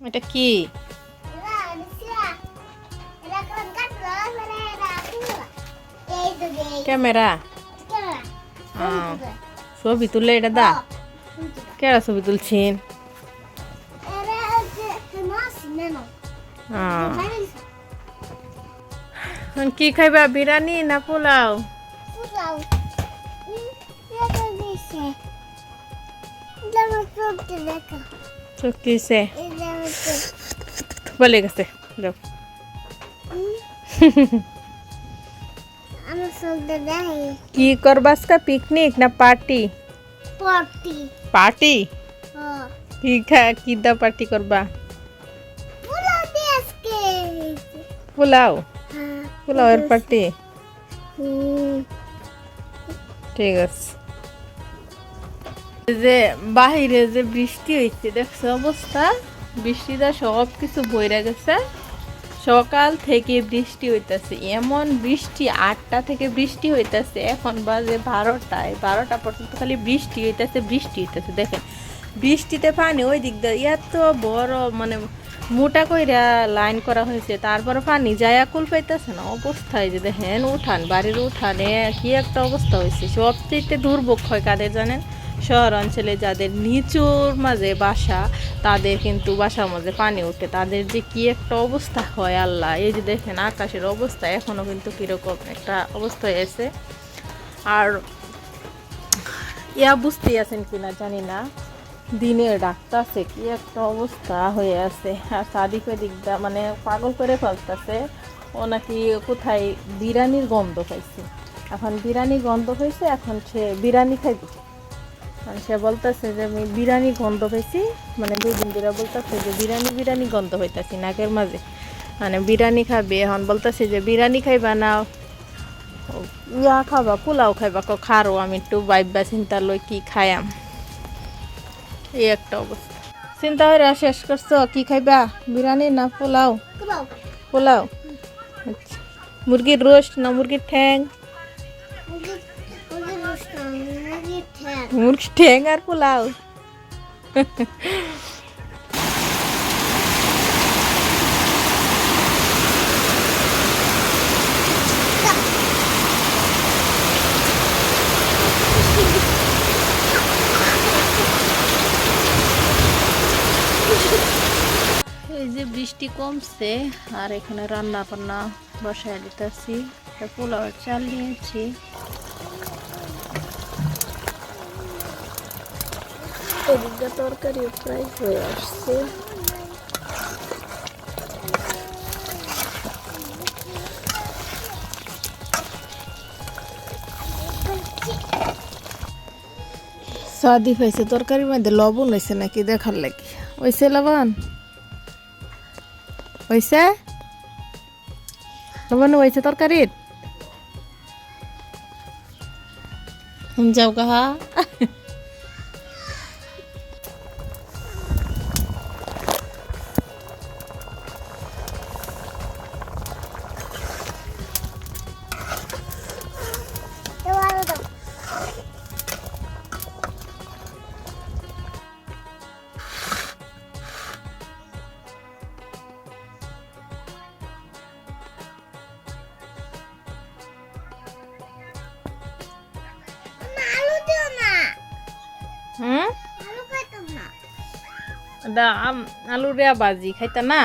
এটা কি ক্যামেরা? ছবি তুলে এটা দা কেরা ছবি তুলছেন? কি খাইবা, বিরিয়ানি না পোলাও? চকিছে বলে গেছে কি করবা আজকে, পিকনিক না পার্টি? পার্টি কি দা পার্টি করবা? পোলাও? পোলাওয়ের পার্টি, ঠিক আছে। যে বাহিরে যে বৃষ্টি হয়েছে দেখছো অবস্থা, বৃষ্টিটা সব কিছু বইরা গেছে। সকাল থেকে বৃষ্টি হইতেছে, এমন বৃষ্টি 8টা থেকে বৃষ্টি হইতেছে, এখন বাজে 12টা পর্যন্ত খালি বৃষ্টি হইতেছে। দেখেন বৃষ্টিতে পানি ওই দিক দিয়ে এত বড় মানে মোটা কইরা লাইন করা হয়েছে, তারপরে পানি যায়া কুল পাইতেছে না অবস্থায়। যে দেখেন উঠান, বাড়ির উঠানে কি একটা অবস্থা হয়েছে। সবচেয়ে দুর্ভোগ হয় কাদের জানেন? শহর অঞ্চলে যাদের নিচুর মাঝে বাসা, তাদের কিন্তু বাসার মাঝে পানি ওঠে, তাদের যে কি একটা অবস্থা হয় আল্লাহ। এই যে দেখেন আকাশের অবস্থা এখনও কিন্তু কীরকম একটা অবস্থা হয়েছে। আর বুঝতেই আছেন কিনা জানি না, দিনে ডাকতেছে কি একটা অবস্থা হয়ে আছে। আর সাদিক দিকটা মানে পাগল করে ফেলতেছে। ও নাকি কোথায় বিরিয়ানির গন্ধ পাইছে, এখন বিরিয়ানি গন্ধ পাইছে, এখন সে বিরিয়ানি খাইবে। মানে সে বলতেছে যে আমি বিরিয়ানি গন্ধ পাইছি, মানে 2 দিন ধরে বলতেছে যে বিরিয়ানি গন্ধ হইতাছি নাকের মাঝে, মানে বিরিয়ানি খাবে। এখন বলতেছে যে বিরিয়ানি খাইবা না খাবা, পোলাও খাইবা? খারো, আমি একটু বাইবা চিন্তা লই কি খায়াম। এই একটা অবস্থা। চিন্তা হয়ে শেষ করছো, কি খাইবা, বিরিয়ানি না পোলাও? পোলাও। আচ্ছা, মুরগির রোস্ট না মুরগির ঠ্যাং? মুরগির ঠ্যাং আর পোলাও। এই যে বৃষ্টি কমছে আর এখানে রান্না বান্না বসায় দিতেছি। পোলাও চাল নিয়েছি, এদিকে তরকারিও প্রায় হয়ে আসছে। সাদি পাইছে তরকারির মধ্যে লবণ হয়েছে নাকি দেখার লাগি। হয়েছে লবণ? হয়েছে লবণ হয়েছে তরকারির? যাও কাহা। আলু রে বাজি খাইতা না?